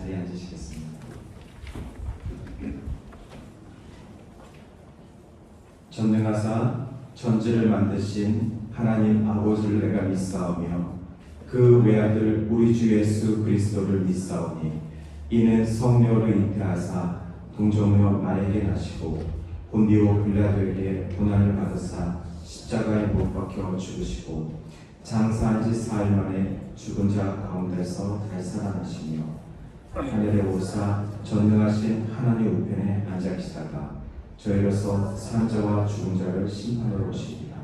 자리에 앉으시겠습니다. 전능하사 천지를 만드신 하나님 아버지를 내가 믿사오며 그 외아들 우리 주 예수 그리스도를 믿사오니 이는 성령으로 잉태하사 동정녀 마리아에게 나시고 본디오 빌라도에게 고난을 받으사 십자가에 못 박혀 죽으시고 장사한 지 사흘 만에 죽은 자 가운데서 다시 살아나시며 하늘에 오사 전능하신 하나님 우편에 앉아 계시다가 저희로서 산 자와 죽은 자를 심판하러 오시리라.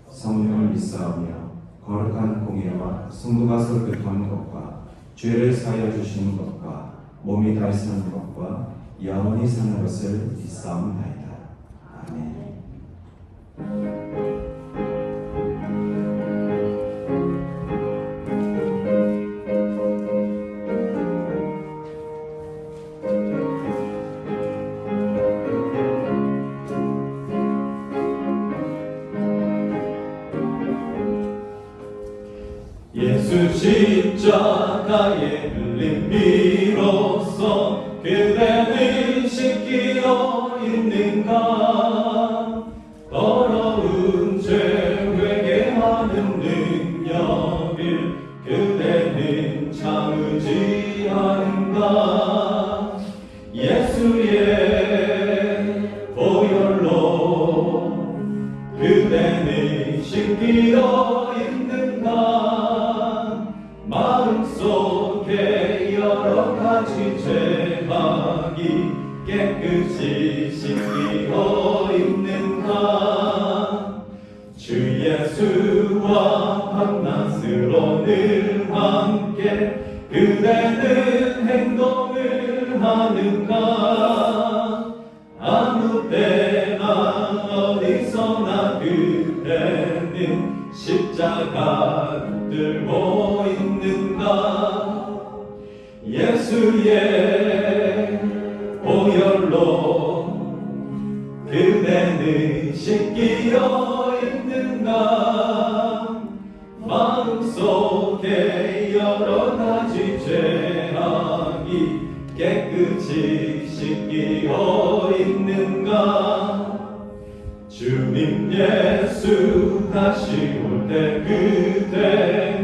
성령을 믿사오며 거룩한 공예와 성도가 서로 교통하는 것과 죄를 사하여 주시는 것과 몸이 다시 사는 것과 영원히 사는 것을 믿사옵나이다. 아멘. 예수 십자가에 흘린 피로써 그대는 씻기어 있는가? 더러운 죄 회개하는 능력을 그대는 참으지 않은가? 예수의 보혈로 그대는 씻기어 있는가? 마음속에 여러 가지 죄악이 깨끗이 씻기어 있는가? 주 예수와 밤낮으로 늘 함께 그대는 행동을 하는가? 아무 때나 어디서나 그대는 십자가 들고 있는가? 예수의 보혈로 그대는 씻기어 있는가? 마음속에 여러 가지 죄악이 깨끗이 씻기어 있는가? 주님 예수 다시 올 때 그대는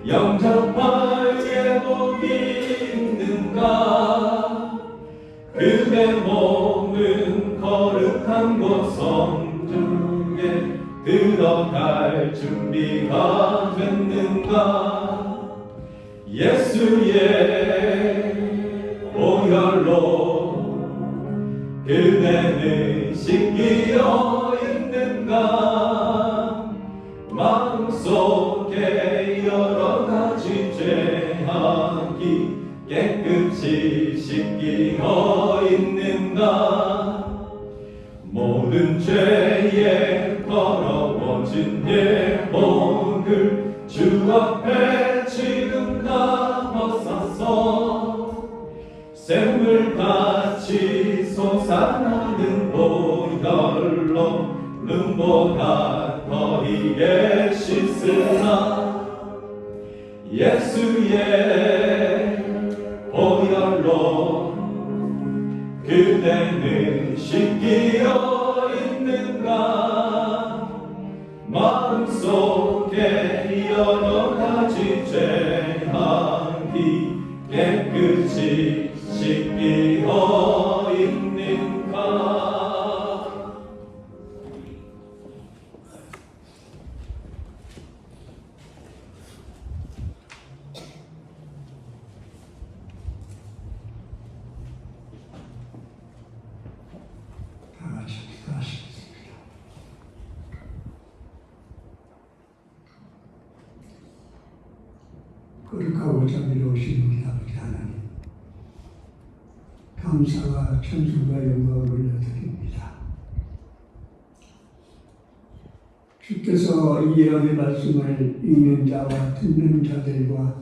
영접할 예복이 있는가? 그대 몸은 거룩한 곳 성중에 들어갈 준비가 됐는가? 예수의 보혈로 그대는 씻기어 있는가? 마음속에 여러 가지 죄악이 깨끗이 씻기어 있는가? 모든 죄에 더러워진 예복을 주 앞에 지금 다 벗어서 샘물같이 솟아나는 보혈로 눈보다 더 이게 씻으나 예수의 보혈로 그대는 씻기어 있는가? 마음속에 여러 가지 죄악이 깨끗이 씻기어 있는가? 다 같이 기도하시겠습니다. 거룩하고 자비로우신 우리 아버지 하나님, 감사와 찬송과 영광을 올려드립니다. 주께서 이 예언의 말씀을 읽는 자와 듣는 자들과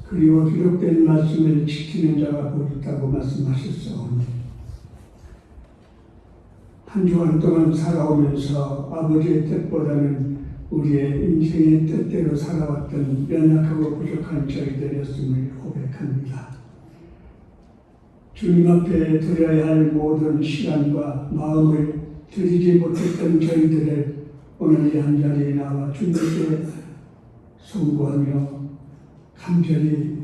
그리고 기록된 말씀을 지키는 자가 보겠다고 말씀하셨사오니 한 주간 동안 살아오면서 아버지의 뜻보다는 우리의 인생의 뜻대로 살아왔던 연약하고 부족한 저희들이었음을 고백합니다. 주님 앞에 드려야 할 모든 시간과 마음을 드리지 못했던 저희들을 오늘 이 한 자리에 나와 주님께 송구하며 간절히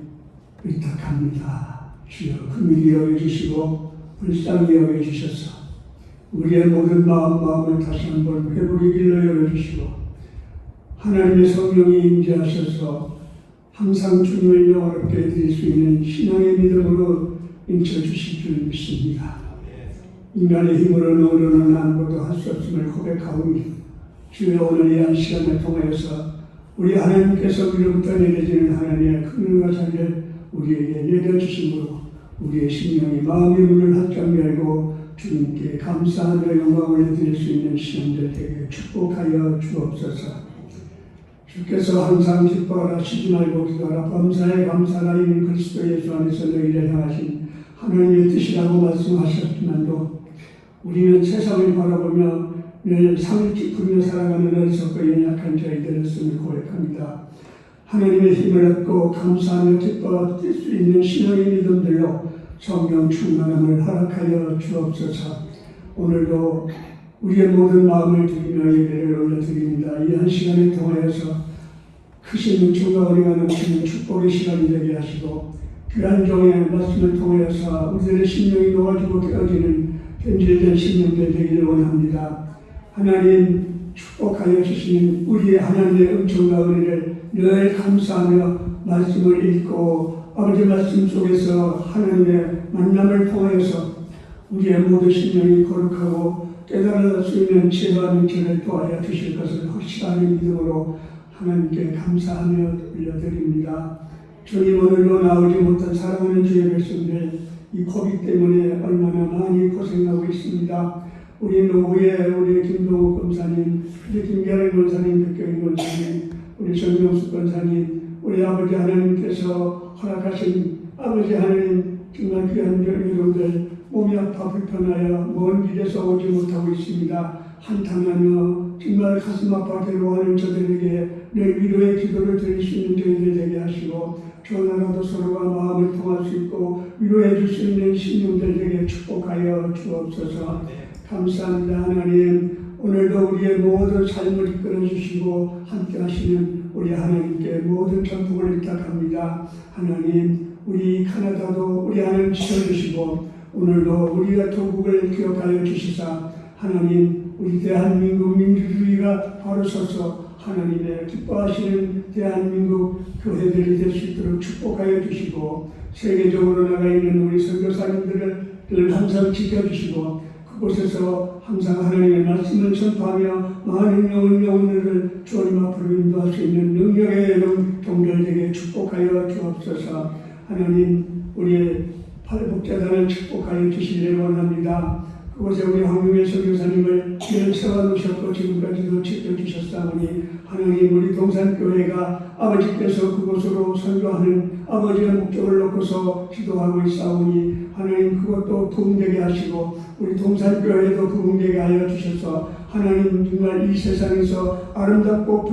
의탁합니다. 주여 긍휼히 여겨주시고 불쌍히 여겨주셔서 우리의 모든 마음을 다시 한번 회복의 길로 열어주시고 하나님의 성령이 임재하셔서 항상 주님을 영원롭게 드릴 수 있는 신앙의 믿음으로 인쳐주실 줄 믿습니다. 인간의 힘으로는 아무것도 할 수 없음을 고백하오니 주여 오늘 이 한 시간을 통하여서 우리 하나님께서 위로부터 내려지는 하나님의 긍휼과 자비를 우리에게 내려주심으로 우리의 심령이 마음의 문을 활짝 열고 주님께 감사하며 영광을 드릴 수 있는 시간들 되게 축복하여 주옵소서. 주께서 항상 기뻐하라 쉬지 말고 기도하라 범사에 감사하라 이는 그리스도 예수 안에서 너희를 향하신 하나님의 뜻이라고 말씀하셨지만도 우리는 세상을 바라보며 늘 상을 찌푸리며 살아가는 어리석고 연약한 저희들이었음을 고백합니다. 하나님의 힘을 얻고 감사하며 기뻐 뛸 수 있는 신앙의 믿음들로 성령 충만함을 허락하여 주옵소서. 오늘도 우리의 모든 마음을 드리며 예배를 올려드립니다. 이 한 시간을 통하여서 크신 은총과 은혜가 넘치는 축복의 시간이 되게 하시고 귀한 종의 말씀을 통하여서 우리들의 심령이 녹아지고 깨어지는 변질된 심령들 되기를 원합니다. 하나님 축복하여 주시는 우리의 하나님의 은총과 은혜를 늘 감사하며 말씀을 읽고 아버지 말씀 속에서 하나님의 만남을 통하여서 우리의 모든 심령이 거룩하고 깨달을 수 있는 지혜와 능력을 도하여 주실 것을 확실하게 믿음으로 하나님께 감사하며 올려드립니다. 주님 오늘도 나오지 못한 사랑하는 주의 백성들 이 코비드 때문에 얼마나 많이 고생하고 있습니다. 우리 노후에 우리 김동욱 검사님, 우리 김계란 권사님, 백경희 권사님, 우리 정명수 권사님, 우리 아버지 하나님께서 허락하신 아버지 하나님 정말 귀한 여러분들 몸이 아파 불편하여 먼 길에서 오지 못하고 있습니다. 한탄하며 정말 가슴 아파 괴로워하는 저들에게 늘 위로의 기도를 드릴 수 있는 저희들 되게 하시고 전화라도 서로가 마음을 통할 수 있고 위로해 줄 수 있는 신령들에게 축복하여 주옵소서. 감사합니다. 하나님 오늘도 우리의 모든 삶을 이끌어 주시고 함께 하시는 우리 하나님께 모든 전복을 의탁합니다. 하나님 우리 카나다도 우리 하나님 지켜주시고 오늘도 우리가 조국을 기억하여 주시사 하나님 우리 대한민국 민주주의가 바로 서서 하나님의 기뻐하시는 대한민국 교회들이 될 수 있도록 축복하여 주시고 세계적으로 나가 있는 우리 선교사님들을 항상 지켜주시고 그곳에서 항상 하나님의 말씀을 전파하며 많은 영혼들을 주님 앞으로 인도할 수 있는 능력의 동결되게 축복하여 주옵소서. 하나님 우리의 팔복재단을 축복하여 주시기를 원합니다. 그곳에 우리 황명일 선교사님을 늘 세워놓으셨고 지금까지도 지켜주셨사오니 하나님 우리 동산교회가 아버지께서 그곳으로 선교하는 아버지의 목적을 놓고서 기도하고 있사오니 하나님 그것도 부흥되게 하시고 우리 동산교회도 부흥되게 하여 주셔서 하나님 정말 이 세상에서 아름답고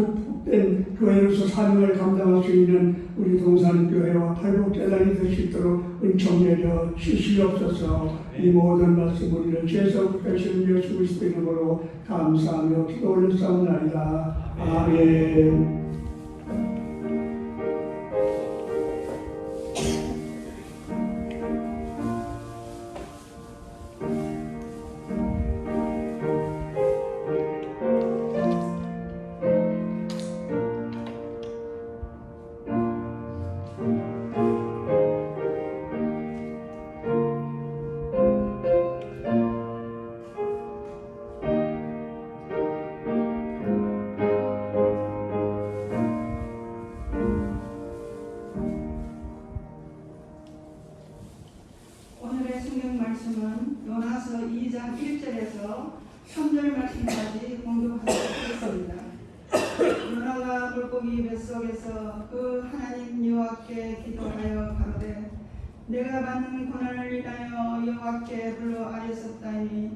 복된 교회로서 사명을 감당할 수 있는 우리 동산교회와 팔복재단이 될 수 있도록 은총 내려 주시옵소서. 이 모든 말씀 우리를 죄에서 구하시는 예수 그리스도의 이름으로 감사하며 기도 올렸사옵나이다. 아멘. 말씀은 요나서 2장 1절에서 3절 말씀까지 공독하겠습니다. 요나가 물고기 뱃속에서 그 하나님 여호와께 기도하여 가로되 내가 받는 고난을 인하여 여호와께 불러 아뢰었다니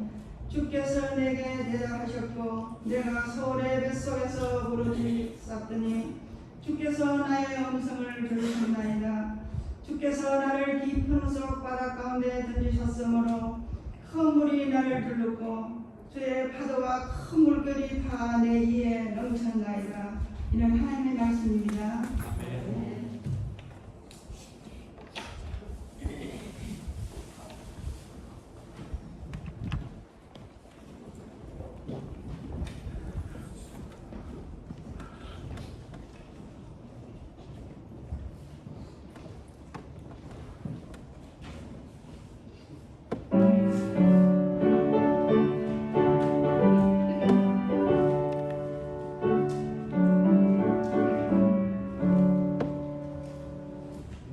주께서 내게 대답하셨고 내가 소울의 뱃속에서 부르짖었더니 주께서 나의 음성을 들으셨나이다. 주께서 나를 깊은 속 바다 가운데 던지셨으므로 큰 물이 나를 둘렀고 주의 파도와 큰 물결이 다 내 이에 넘쳤나이다. 이는 하나님의 말씀입니다.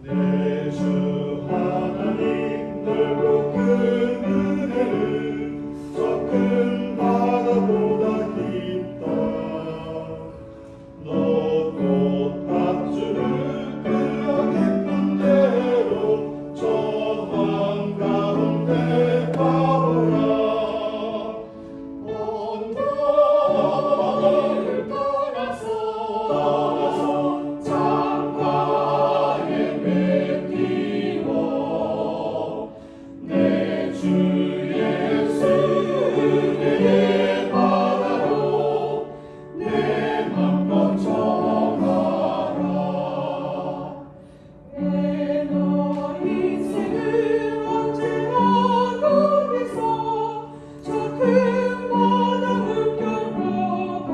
내 주 하나님 넓고 큰 은혜는 저 큰 바다보다 깊다. 높고 탑주를 그려 깊은 대로 저 한가운데 가보라. 온 바다를 떠나서 창가에 맺기워 내 주 예수 은혜의 바다로 내 맘껏 정하라. 내 인생은 언제나 거기서 저 큰 바다 물결보고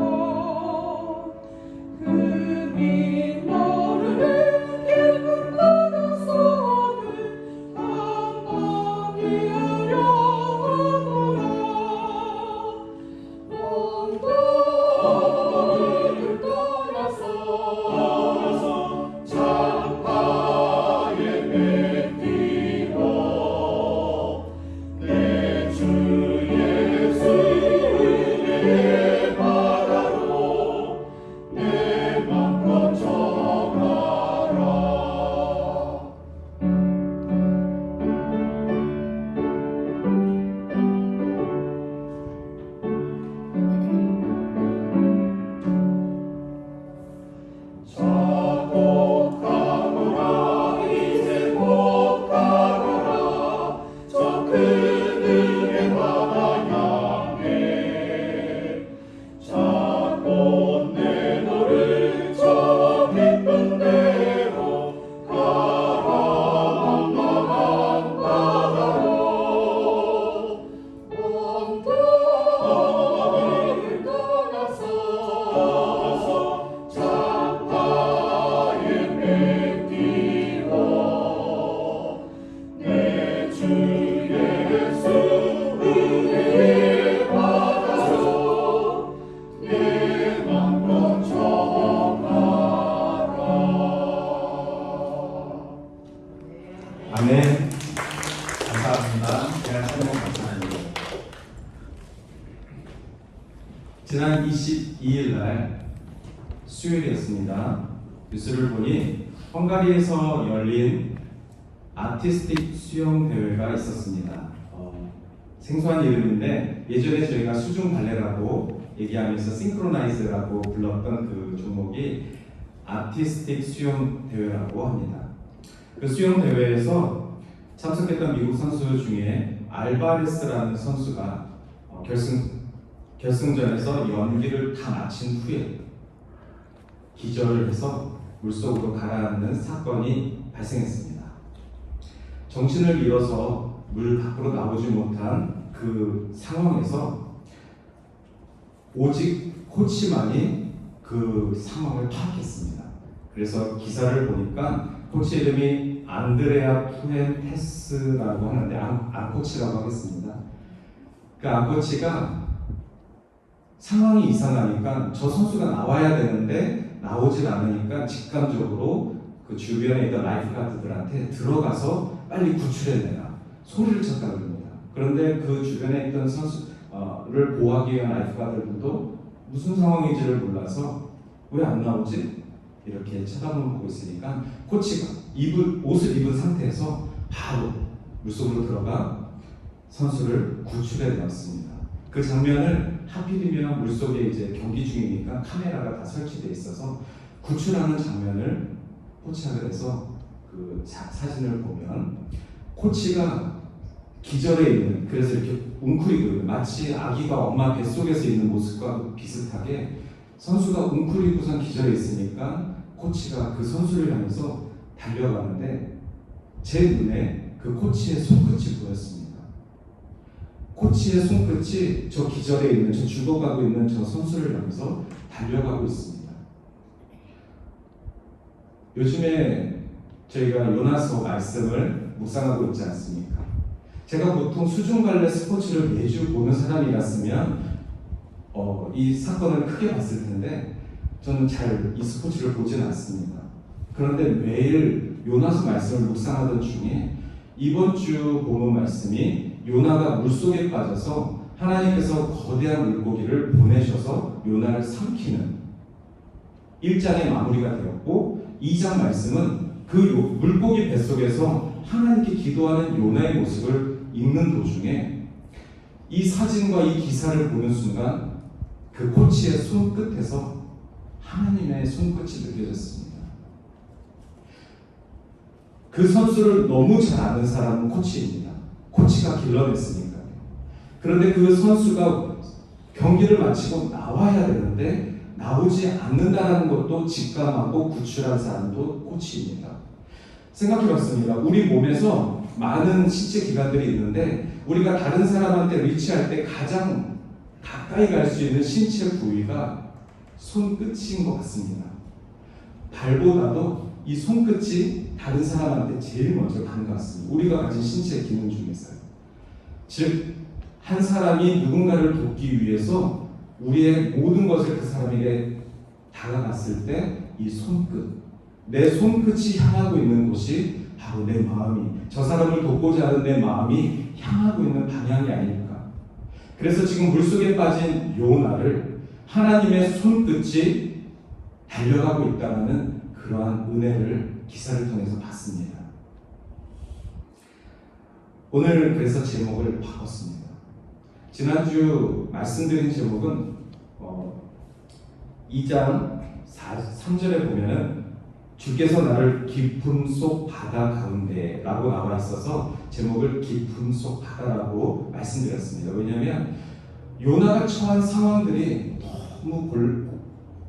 그 밑 모르는 깊은 바다 속을 한번이 어려워보라. 온 바다를 떠나서 창가에 맺기워 내 주 예수 은혜의 바다로 내 맘껏 정하라. 곧 가거라 이제 곧 가거라 저 큰 은혜 바다 향해 자곧 내 너를 저 깊은 데로 가라. 망망한 바다로 온 바다를 떠나서 창가에 맺기워 내 주 예수 은혜의 바다로 내 맘껏 정하라. 아멘. 감사합니다. 제가 설명 감사합니다. 지난 22일 날 수요일이었습니다. 뉴스를 보니 헝가리에서 열린 아티스틱 수영 대회가 있었습니다. 생소한 이름인데 예전에 저희가 수중 발레라고 얘기하면서 싱크로나이즈라고 불렀던 그 종목이 아티스틱 수영 대회라고 합니다. 그 수영 대회에서 참석했던 미국 선수 중에 알바레스라는 선수가 결승전에서 연기를 다 마친 후에 기절을 해서 물속으로 가라앉는 사건이 발생했습니다. 정신을 잃어서 물 밖으로 나오지 못한 그 상황에서 오직 코치만이 그 상황을 파악했습니다. 그래서 기사를 보니까 코치 이름이 안드레아 푸엔테스라고 하는데 안코치라고 하겠습니다. 그 안코치가 상황이 이상하니까 저 선수가 나와야 되는데 나오질 않으니까 직감적으로 그 주변에 있던 라이프가드들한테 들어가서 빨리 구출해내라 소리를 쳤다 그럽니다. 그런데 그 주변에 있던 선수를 보호하기 위한 라이프가드들도 무슨 상황인지를 몰라서 왜 안 나오지? 이렇게 쳐다보고 있으니까 코치가 옷을 입은 상태에서 바로 물속으로 들어가 선수를 구출해내었습니다. 그 장면을 하필이면 물속에 이제 경기 중이니까 카메라가 다 설치되어 있어서 구출하는 장면을 포착을 해서 그 사진을 보면 코치가 기절해 있는, 그래서 이렇게 웅크리고 있는, 마치 아기가 엄마 뱃속에서 있는 모습과 비슷하게 선수가 웅크리고선 기절해 있으니까 코치가 그 선수를 향해서 달려가는데 제 눈에 그 코치의 손끝이 보였습니다. 코치의 손끝이 저 기절해 있는, 저 죽어가고 있는 저 선수를 향해서 달려가고 있습니다. 요즘에 저희가 요나서 말씀을 묵상하고 있지 않습니까? 제가 보통 수중갈래 스포츠를 매주 보는 사람이었으면 이 사건을 크게 봤을 텐데 저는 잘 이 스포츠를 보진 않습니다. 그런데 매일 요나서 말씀을 묵상하던 중에 이번 주 본문 말씀이 요나가 물속에 빠져서 하나님께서 거대한 물고기를 보내셔서 요나를 삼키는 1장의 마무리가 되었고 2장 말씀은 그 물고기 뱃속에서 하나님께 기도하는 요나의 모습을 읽는 도중에 이 사진과 이 기사를 보는 순간 그 코치의 손끝에서 하나님의 손끝이 느껴졌습니다. 그 선수를 너무 잘 아는 사람은 코치입니다. 코치가 길러냈으니까요. 그런데 그 선수가 경기를 마치고 나와야 되는데 나오지 않는다는 것도 직감하고 구출한 사람도 코치입니다. 생각해봤습니다. 우리 몸에서 많은 신체 기관들이 있는데 우리가 다른 사람한테 리치할 때 가장 가까이 갈 수 있는 신체 부위가 손끝인 것 같습니다. 발보다도 이 손끝이 다른 사람한테 제일 먼저 가는 것 같습니다. 우리가 가진 신체 기능 중에서요. 즉, 한 사람이 누군가를 돕기 위해서 우리의 모든 것을 그 사람에게 다가갔을 때 이 손끝, 내 손끝이 향하고 있는 곳이 바로 내 마음이, 저 사람을 돕고자 하는 내 마음이 향하고 있는 방향이 아닐까. 그래서 지금 물속에 빠진 요나를 하나님의 손끝이 달려가고 있다는 그러한 은혜를 기사를 통해서 봤습니다. 오늘 그래서 제목을 바꿨습니다. 지난주 말씀드린 제목은 2장 3절에 보면은 주께서 나를 깊음 속 바다 가운데 라고 나와 있어서 제목을 깊음 속 바다라고 말씀드렸습니다. 왜냐하면 요나가 처한 상황들이 너무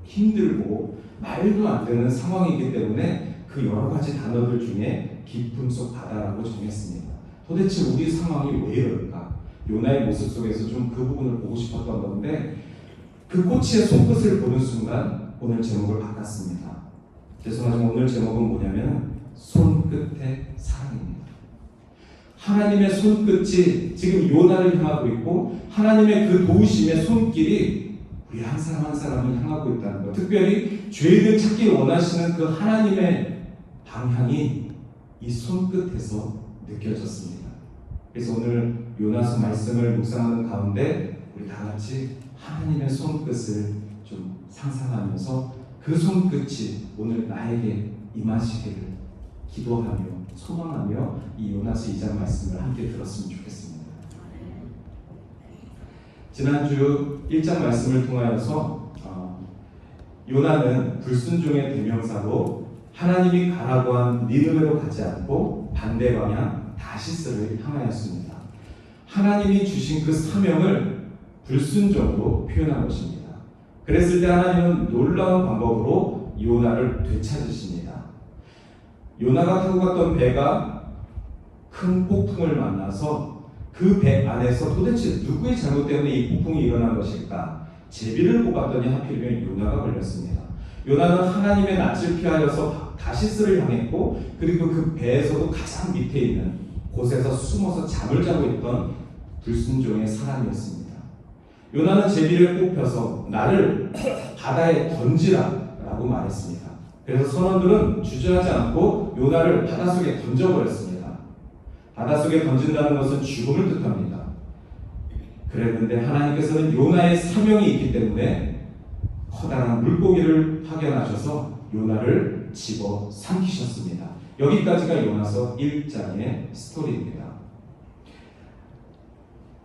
힘들고 말도 안 되는 상황이기 때문에 그 여러 가지 단어들 중에 깊음 속 바다라고 정했습니다. 도대체 우리 상황이 왜 이럴까? 요나의 모습 속에서 좀 그 부분을 보고 싶었던 건데 그 코치의 손끝을 보는 순간 오늘 제목을 바꿨습니다. 죄송하지만 오늘 제목은 뭐냐면 손끝의 사랑입니다. 하나님의 손끝이 지금 요나를 향하고 있고 하나님의 그 도우심의 손길이 우리 한 사람 한 사람을 향하고 있다는 것, 특별히 죄인을 찾기 원하시는 그 하나님의 방향이 이 손끝에서 느껴졌습니다. 그래서 오늘 요나서 말씀을 묵상하는 가운데 우리 다 같이 하나님의 손끝을 좀 상상하면서 그 손끝이 오늘 나에게 임하시기를 기도하며 소망하며 이 요나서 2장 말씀을 함께 들었으면 좋겠습니다. 지난주 1장 말씀을 통하여서 요나는 불순종의 대명사로 하나님이 가라고 한 니느웨로 가지 않고 반대 방향 다시스를 향하였습니다. 하나님이 주신 그 사명을 불순종으로 표현한 것입니다. 그랬을 때 하나님은 놀라운 방법으로 요나를 되찾으십니다. 요나가 타고 갔던 배가 큰 폭풍을 만나서 그 배 안에서 도대체 누구의 잘못 때문에 이 폭풍이 일어난 것일까? 제비를 뽑았더니 하필이면 요나가 걸렸습니다. 요나는 하나님의 낯을 피하여서 다시스를 향했고 그리고 그 배에서도 가장 밑에 있는 곳에서 숨어서 잠을 자고 있던 불순종의 사람이었습니다. 요나는 제비를 뽑혀서 나를 바다에 던지라 라고 말했습니다. 그래서 선원들은 주저하지 않고 요나를 바닷속에 던져버렸습니다. 바닷속에 던진다는 것은 죽음을 뜻합니다. 그랬는데 하나님께서는 요나의 사명이 있기 때문에 커다란 물고기를 파견하셔서 요나를 집어 삼키셨습니다. 여기까지가 요나서 1장의 스토리입니다.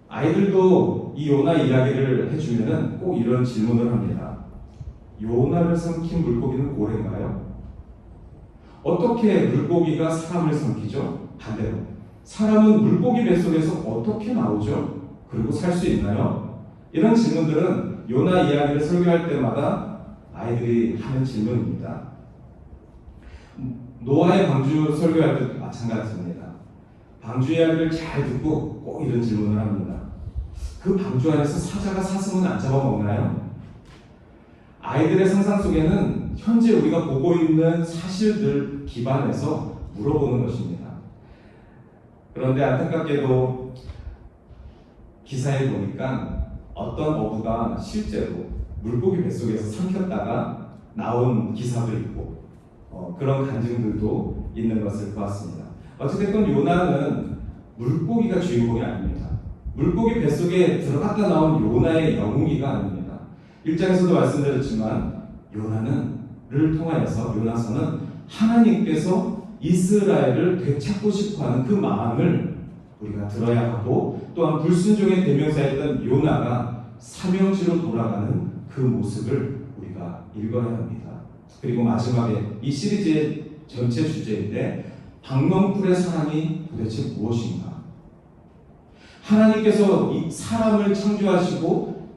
아이들도 이 요나 이야기를 해주면은 꼭 이런 질문을 합니다. 요나를 삼킨 물고기는 고래인가요? 어떻게 물고기가 사람을 삼키죠? 반대로 사람은 물고기 뱃속에서 어떻게 나오죠? 그리고 살 수 있나요? 이런 질문들은 요나 이야기를 설교할 때마다 아이들이 하는 질문입니다. 노아의 방주 설교할 때도 마찬가지입니다. 방주 이야기를 잘 듣고 꼭 이런 질문을 합니다. 그 방주 안에서 사자가 사슴은 안 잡아먹나요? 아이들의 상상 속에는 현재 우리가 보고 있는 사실들 기반해서 물어보는 것입니다. 그런데 안타깝게도 기사에 보니까 어떤 어부가 실제로 물고기 뱃속에서 삼켰다가 나온 기사도 있고 그런 간증들도 있는 것을 보았습니다. 어찌됐건 요나는 물고기가 주인공이 아닙니다. 물고기 뱃속에 들어갔다 나온 요나의 영웅이가 아닙니다. 1장에서도 말씀드렸지만 요나를 통하여서 요나서는 하나님께서 이스라엘을 되찾고 싶어하는 그 마음을 우리가 들어야 하고, 또한 불순종의 대명사였던 요나가 사명지로 돌아가는 그 모습을 우리가 읽어야 합니다. 그리고 마지막에 이 시리즈의 전체 주제인데, 박넝쿨의 사랑이 도대체 무엇인가? 하나님께서 이 사람을 창조하시고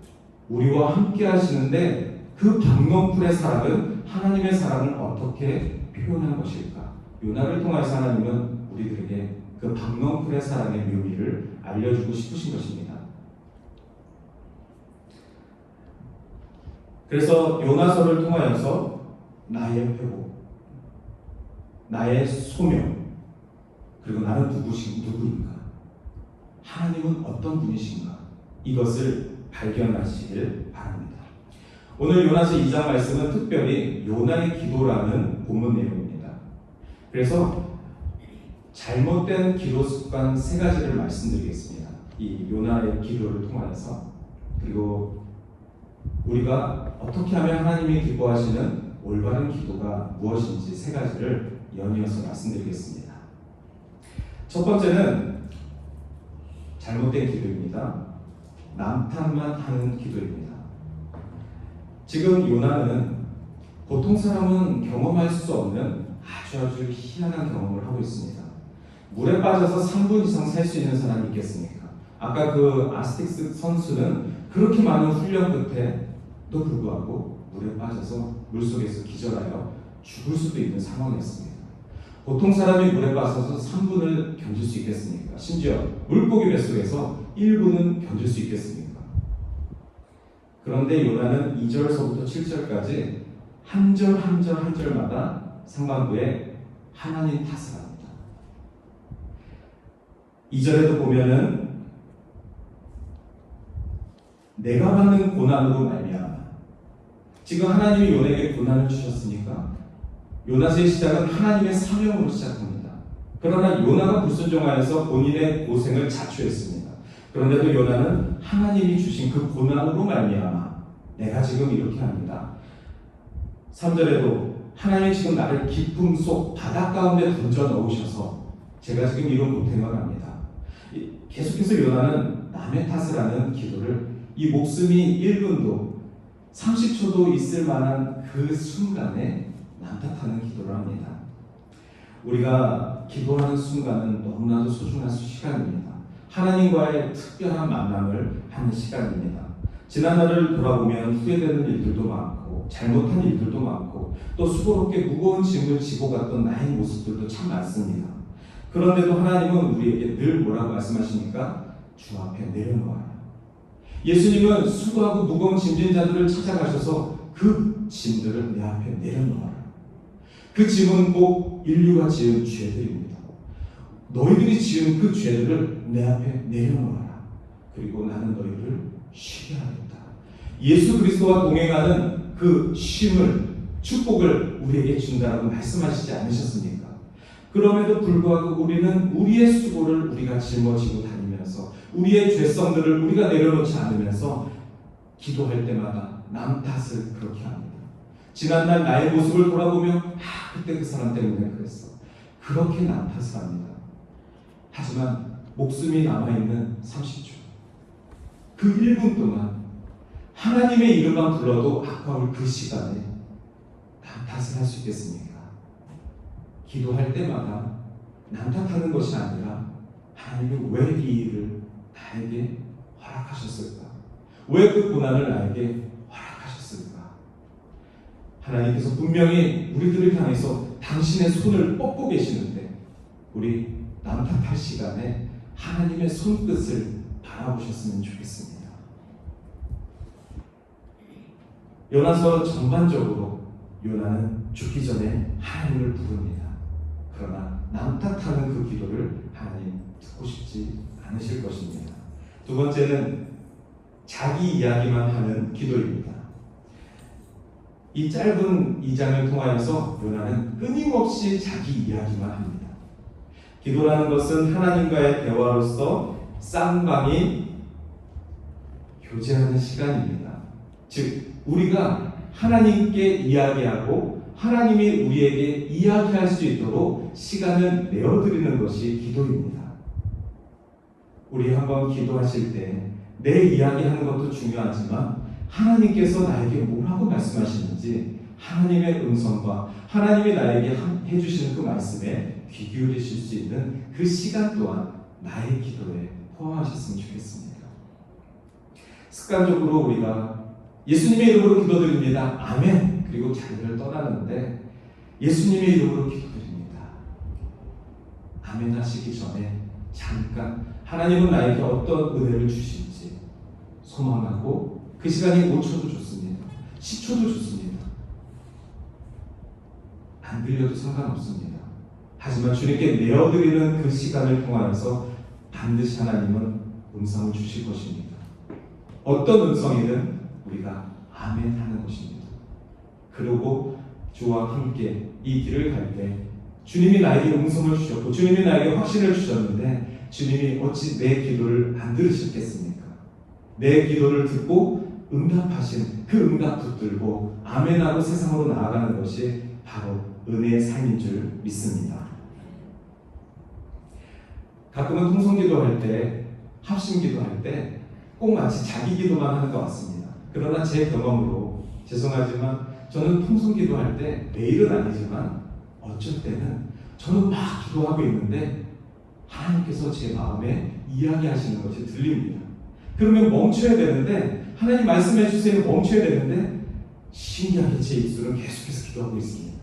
우리와 함께 하시는데 그 박넝쿨의 사랑은 하나님의 사랑을 어떻게 표현한 것일까? 요나를 통해서 하나님은 우리들에게 그 박넝쿨의 사랑의 묘미를 알려주고 싶으신 것입니다. 그래서 요나서를 통하여서 나의 회복, 나의 소명, 그리고 나는 누구인가? 하나님은 어떤 분이신가? 이것을 발견하시길 바랍니다. 오늘 요나서 2장 말씀은 특별히 요나의 기도라는 본문 내용입니다. 그래서 잘못된 기도 습관 3가지를 말씀드리겠습니다. 이 요나의 기도를 통해서, 그리고 우리가 어떻게 하면 하나님이 기뻐하시는 올바른 기도가 무엇인지 3가지를 연이어서 말씀드리겠습니다. 첫 번째는 잘못된 기도입니다. 남탓만 하는 기도입니다. 지금 요나는 보통 사람은 경험할 수 없는 아주 희한한 경험을 하고 있습니다. 물에 빠져서 3분 이상 살 수 있는 사람이 있겠습니까? 아까 그 아스틱스 선수는 그렇게 많은 훈련 끝에도 불구하고 물에 빠져서 물속에서 기절하여 죽을 수도 있는 상황이었습니다. 보통 사람이 물에 빠져서 3분을 견딜 수 있겠습니까? 심지어 물고기 뱃속에서 1분은 견딜 수 있겠습니까? 그런데 요나는 2절서부터 7절까지 한 절마다 상반부에 하나님 탓을 합니다. 2절에도 보면은 내가 받는 고난으로 말미암아. 지금 하나님이 요나에게 고난을 주셨으니까 요나서의 시작은 하나님의 사명으로 시작합니다. 그러나 요나가 불순종하여서 본인의 고생을 자초했습니다. 그런데도 요나는 하나님이 주신 그 고난으로 말미암아 내가 지금 이렇게 합니다. 3절에도 하나님이 지금 나를 깊음 속 바다 가운데 던져 넣으셔서 제가 지금 이런 고통을 합니다. 계속해서 요나는 남의 탓을 하는 기도를, 이 목숨이 1분도 30초도 있을 만한 그 순간에 남 탓하는 기도를 합니다. 우리가 기도하는 순간은 너무나도 소중한 시간입니다. 하나님과의 특별한 만남을 하는 시간입니다. 지난날을 돌아보면 후회되는 일들도 많고 잘못한 일들도 많고 또 수고롭게 무거운 짐을 지고 갔던 나의 모습들도 참 많습니다. 그런데도 하나님은 우리에게 늘 뭐라고 말씀하십니까? 주 앞에 내려놓아요. 예수님은 수고하고 무거운 짐진 자들을 찾아가셔서 그 짐들을 내 앞에 내려놓아요. 그 짐은 꼭 인류가 지은 죄들입니다. 너희들이 지은 그 죄들을 내 앞에 내려놓아라. 그리고 나는 너희를 쉬게 하겠다. 예수 그리스도와 동행하는 그 쉼을, 축복을 우리에게 준다라고 말씀하시지 않으셨습니까? 그럼에도 불구하고 우리는 우리의 수고를 우리가 짊어지고 다니면서 우리의 죄성들을 우리가 내려놓지 않으면서 기도할 때마다 남 탓을 그렇게 합니다. 지난날 나의 모습을 돌아보며 그때 그 사람 때문에 그랬어. 그렇게 남 탓을 합니다. 하지만 목숨이 남아있는 30초, 그 1분 동안 하나님의 이름만 불러도 아까울 그 시간에 남 탓을 할 수 있겠습니까? 기도할 때마다 남 탓하는 것이 아니라 왜 이 일을 나에게 허락하셨을까? 왜 그 고난을 나에게 허락하셨을까? 하나님께서 분명히 우리들을 향해서 당신의 손을 뻗고 계시는데 우리 남탓할 시간에 하나님의 손끝을 바라보셨으면 좋겠습니다. 요나서 전반적으로 요나는 죽기 전에 하나님을 부릅니다. 그러나 남탓하는 그 기도를 하나님 듣고 싶지 않으실 것입니다. 두 번째는 자기 이야기만 하는 기도입니다. 이 짧은 2장을 통하여서 요나는 끊임없이 자기 이야기만 합니다. 기도라는 것은 하나님과의 대화로서 쌍방이 교제하는 시간입니다. 즉 우리가 하나님께 이야기하고 하나님이 우리에게 이야기할 수 있도록 시간을 내어드리는 것이 기도입니다. 우리 한번 기도하실 때 내 이야기하는 것도 중요하지만 하나님께서 나에게 뭐라고 말씀하시는지 하나님의 음성과 하나님이 나에게 해주시는 그 말씀에 귀 기울이실 수 있는 그 시간 또한 나의 기도에 포함하셨으면 좋겠습니다. 습관적으로 우리가 예수님의 이름으로 기도드립니다. 아멘. 그리고 자리를 떠나는데 예수님의 이름으로 기도드립니다. 아멘 하시기 전에 잠깐 하나님은 나에게 어떤 은혜를 주실지 소망하고 그 시간이 5초도 좋습니다. 10초도 좋습니다. 안 들려도 상관없습니다. 하지만 주님께 내어드리는 그 시간을 통하여서 반드시 하나님은 음성을 주실 것입니다. 어떤 음성이든 우리가 아멘 하는 것입니다. 그리고 주와 함께 이 길을 갈 때 주님이 나에게 음성을 주셨고 주님이 나에게 확신을 주셨는데 주님이 어찌 내 기도를 안 들으셨겠습니까? 내 기도를 듣고 응답하신 그 응답 붙들고 아멘하고 세상으로 나아가는 것이 바로 은혜의 삶인 줄 믿습니다. 가끔은 통성기도할 때, 합심기도할 때 꼭 마치 자기 기도만 하는 것 같습니다. 그러나 제 경험으로 죄송하지만 저는 통성기도할 때 매일은 아니지만 어쩔 때는 저는 막 기도하고 있는데 하나님께서 제 마음에 이야기하시는 것이 들립니다. 그러면 멈춰야 되는데 하나님 말씀해 주세요 멈춰야 되는데 신기하게 제 입술은 계속해서 기도하고 있습니다.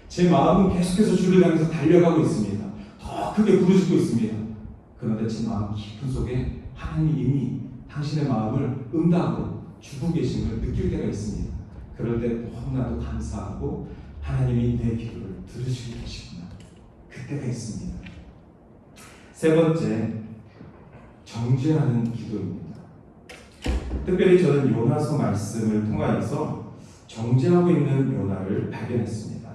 제 마음은 계속해서 주를 향해서 달려가고 있습니다. 더 크게 부르짖고 있습니다. 그런데 제 마음 깊은 속에 하나님이 이미 당신의 마음을 응답으로 주고 계신 걸 느낄 때가 있습니다. 그럴 때 너무나도 감사하고 하나님이 내 기도를 들으시고 계시구나 그때가 있습니다. 세 번째, 정죄하는 기도입니다. 특별히 저는 요나서 말씀을 통하여서 정죄하고 있는 요나를 발견했습니다.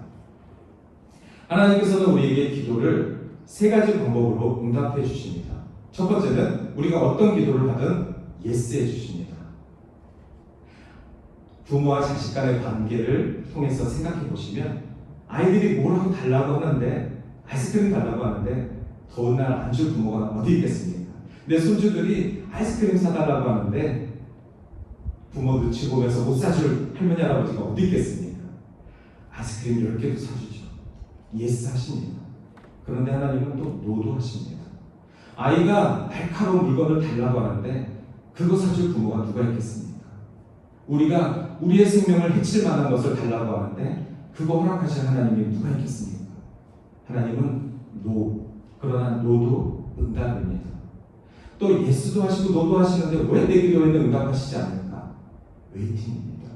하나님께서는 우리에게 기도를 세 가지 방법으로 응답해 주십니다. 첫 번째는 우리가 어떤 기도를 하든 예스해 주십니다. 부모와 자식 간의 관계를 통해서 생각해 보시면 아이들이 뭐라고 달라고 하는데 아이스크림 달라고 하는데 더운 날 안 줄 부모가 어디 있겠습니까? 내 손주들이 아이스크림 사달라고 하는데 부모 눈치 보면서 못 사줄 할머니 할아버지가 어디 있겠습니까? 아이스크림 10개도 사주죠. 예스 하십니다. 그런데 하나님은 또 노도 하십니다. 아이가 날카로운 물건을 달라고 하는데 그거 사줄 부모가 누가 있겠습니까? 우리가 우리의 생명을 해칠 만한 것을 달라고 하는데 그거 허락하실 하나님이 누가 있겠습니까? 하나님은 노, 그러나 노도 응답입니다. 또 예스도 하시고 노도 하시는데 왜 내 기도에는 응답하시지 않을까? 웨이팅입니다.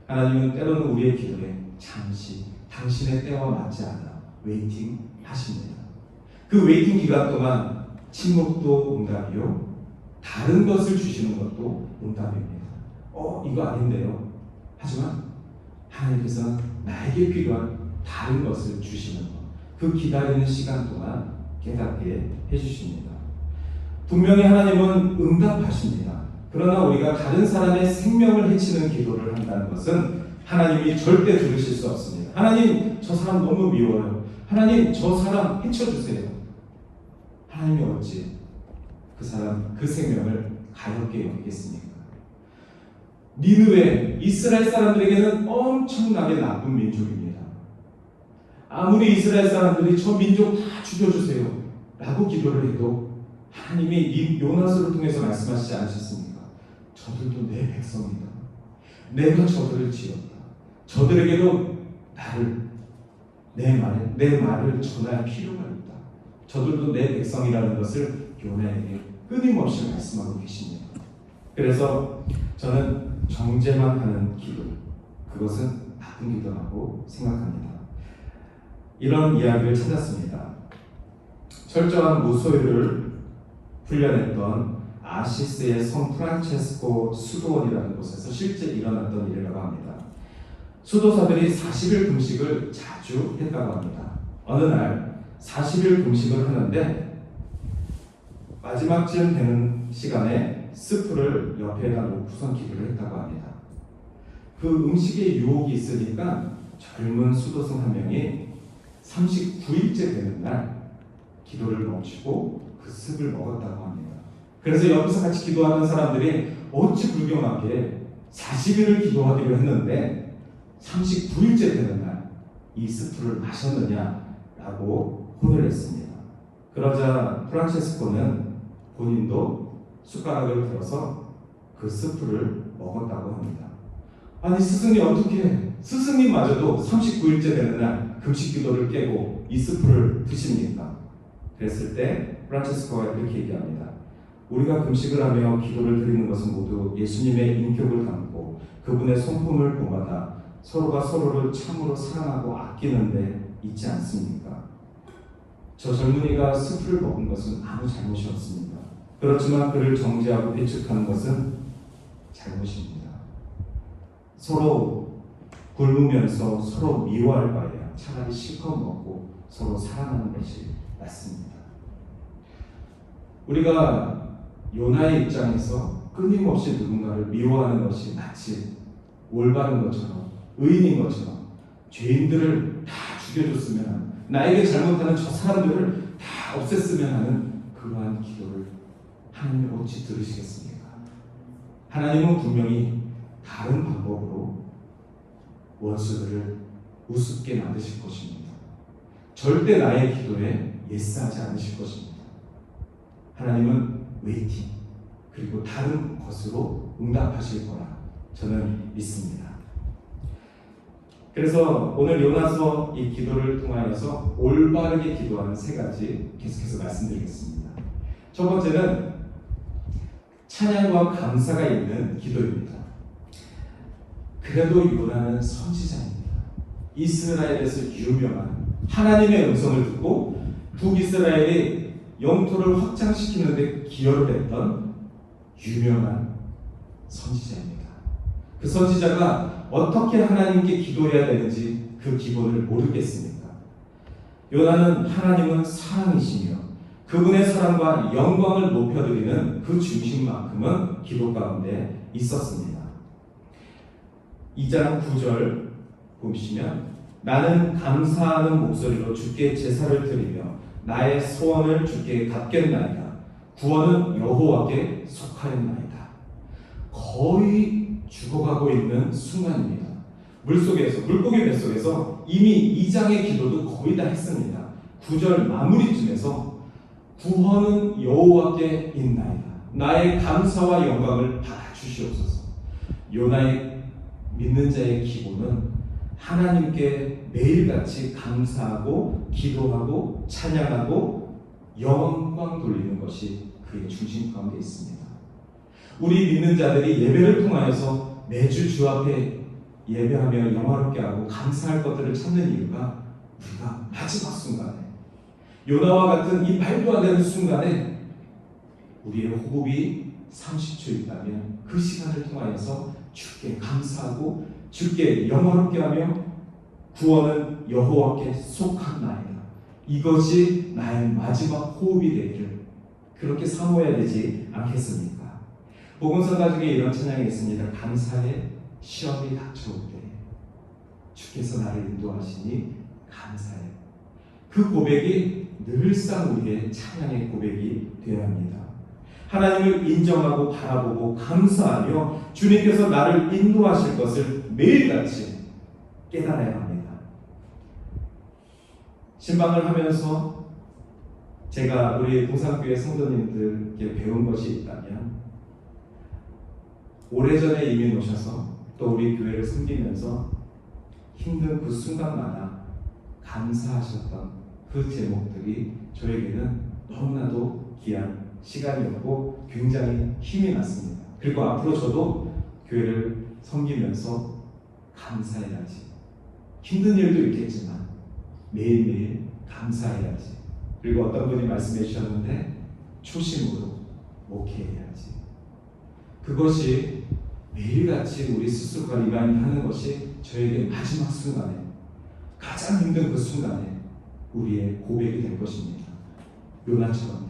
하나님은 때로는 우리의 기도에 잠시 당신의 때와 맞지 않아 웨이팅 하십니다. 그 웨이팅 기간 동안 침묵도 응답이요 다른 것을 주시는 것도 응답입니다. 이거 아닌데요. 하지만 하나님께서는 나에게 필요한 다른 것을 주시는 것, 그 기다리는 시간 동안 깨닫게 해주십니다. 분명히 하나님은 응답하십니다. 그러나 우리가 다른 사람의 생명을 해치는 기도를 한다는 것은 하나님이 절대 들으실 수 없습니다. 하나님, 저 사람 너무 미워요. 하나님, 저 사람 해쳐주세요. 하나님이 어찌 그 사람, 그 생명을 가볍게 여기겠습니까? 니느웨, 이스라엘 사람들에게는 엄청나게 나쁜 민족입니다. 아무리 이스라엘 사람들이 저 민족 다 죽여주세요 라고 기도를 해도 하나님이 이 요나서를 통해서 말씀하시지 않으셨습니까? 저들도 내 백성이다. 내가 저들을 지었다. 저들에게도 내 말을 전할 필요가 있다. 저들도 내 백성이라는 것을 요나에게 끊임없이 말씀하고 계십니다. 그래서 저는 정죄만 하는 기도, 그것은 나쁜 기도라고 생각합니다. 이런 이야기를 찾았습니다. 철저한 무소유를 훈련했던 아시스의 성 프란체스코 수도원이라는 곳에서 실제 일어났던 일이라고 합니다. 수도사들이 40일 금식을 자주 했다고 합니다. 어느 날 40일 금식을 하는데 마지막쯤 되는 시간에 스프를 옆에다 놓고선 기도를 했다고 합니다. 그 음식에 유혹이 있으니까 젊은 수도승 한 명이 39일째 되는 날 기도를 멈추고 그 습을 먹었다고 합니다. 그래서 옆에서 같이 기도하는 사람들이 어찌 불경하게 40일을 기도하기로 했는데 39일째 되는 날 이 스프를 마셨느냐라고 혼을 했습니다. 그러자 프란체스코는 본인도 숟가락을 들어서 그 스프를 먹었다고 합니다. 아니 스승님 어떻게 스승님마저도 39일째 되는 날 금식 기도를 깨고 이 스프를 드십니까? 그랬을 때 프란체스코가 이렇게 얘기합니다. 우리가 금식을 하며 기도를 드리는 것은 모두 예수님의 인격을 담고 그분의 성품을 본받아 서로가 서로를 참으로 사랑하고 아끼는 데 있지 않습니까? 저 젊은이가 스프를 먹은 것은 아무 잘못이 없습니다. 그렇지만 그를 정죄하고 배척하는 것은 잘못입니다. 서로 굶으면서 서로 미워할 바에야 차라리 실컷 먹고 서로 사랑하는 것이 낫습니다. 우리가 요나의 입장에서 끊임없이 누군가를 미워하는 것이 마치 올바른 것처럼 의인인 것처럼 죄인들을 다 죽여줬으면 하는, 나에게 잘못하는 저 사람들을 다 없앴으면 하는 그러한 기도를 하나님 어찌 들으시겠습니까? 하나님은 분명히 다른 방법으로 원수들을 우습게 만드실 것입니다. 절대 나의 기도에 예스하지 않으실 것입니다. 하나님은 웨이팅 그리고 다른 것으로 응답하실 거라 저는 믿습니다. 그래서 오늘 요나서 이 기도를 통하여서 올바르게 기도하는 세 가지 계속해서 말씀드리겠습니다. 첫 번째는 찬양과 감사가 있는 기도입니다. 그래도 요나는 선지자입니다. 이스라엘에서 유명한 하나님의 음성을 듣고 북이스라엘이 영토를 확장시키는 데 기여를 했던 유명한 선지자입니다. 그 선지자가 어떻게 하나님께 기도해야 되는지 그 기본을 모르겠습니까? 요나는 하나님은 사랑이시며 그분의 사랑과 영광을 높여드리는 그 중심만큼은 기도 가운데 있었습니다. 2장 9절 보시면 나는 감사하는 목소리로 주께 제사를 드리며 나의 소원을 주께 갚겠나이다. 구원은 여호와께 속하였나이다. 거의 죽어가고 있는 순간입니다. 물고기 뱃속에서 이미 2장의 기도도 거의 다 했습니다. 9절 마무리쯤에서 구원은 여호와께 있나이다. 나의 감사와 영광을 받아 주시옵소서. 요나의 믿는 자의 기본은 하나님께 매일같이 감사하고 기도하고 찬양하고 영광 돌리는 것이 그의 중심 가운데 있습니다. 우리 믿는 자들이 예배를 통하여서 매주 주 앞에 예배하며 영화롭게 하고 감사할 것들을 찾는 이유가 우리가 마지막 순간에 요나와 같은 이 말도 안 되는 순간에 우리의 호흡이 30초 있다면 그 시간을 통하여서 주께 감사하고 주께 영화롭게 하며 구원은 여호와께 속하나이다. 이것이 나의 마지막 호흡이 되기를 그렇게 사모해야 되지 않겠습니까? 복음서가 중에 이런 찬양이 있습니다. 감사해 시험이 닥쳐올 때 주께서 나를 인도하시니 감사해. 그 고백이 늘상 우리의 찬양의 고백이 되어야 합니다. 하나님을 인정하고 바라보고 감사하며 주님께서 나를 인도하실 것을 매일같이 깨달아야 합니다. 신방을 하면서 제가 우리 동산교회 성도님들께 배운 것이 있다면 오래전에 이미 오셔서 또 우리 교회를 섬기면서 힘든 그 순간마다 감사하셨던 그 제목들이 저에게는 너무나도 귀한 시간이었고 굉장히 힘이 났습니다. 그리고 앞으로 저도 교회를 섬기면서 감사해야지. 힘든 일도 있겠지만 매일매일 감사해야지. 그리고 어떤 분이 말씀해 주셨는데 초심으로 목회해야지. 그것이 매일같이 우리 스스로가 리마인드 하는 것이 저에게 마지막 순간에 가장 힘든 그 순간에 우리의 고백이 될 것입니다. 요나처럼요.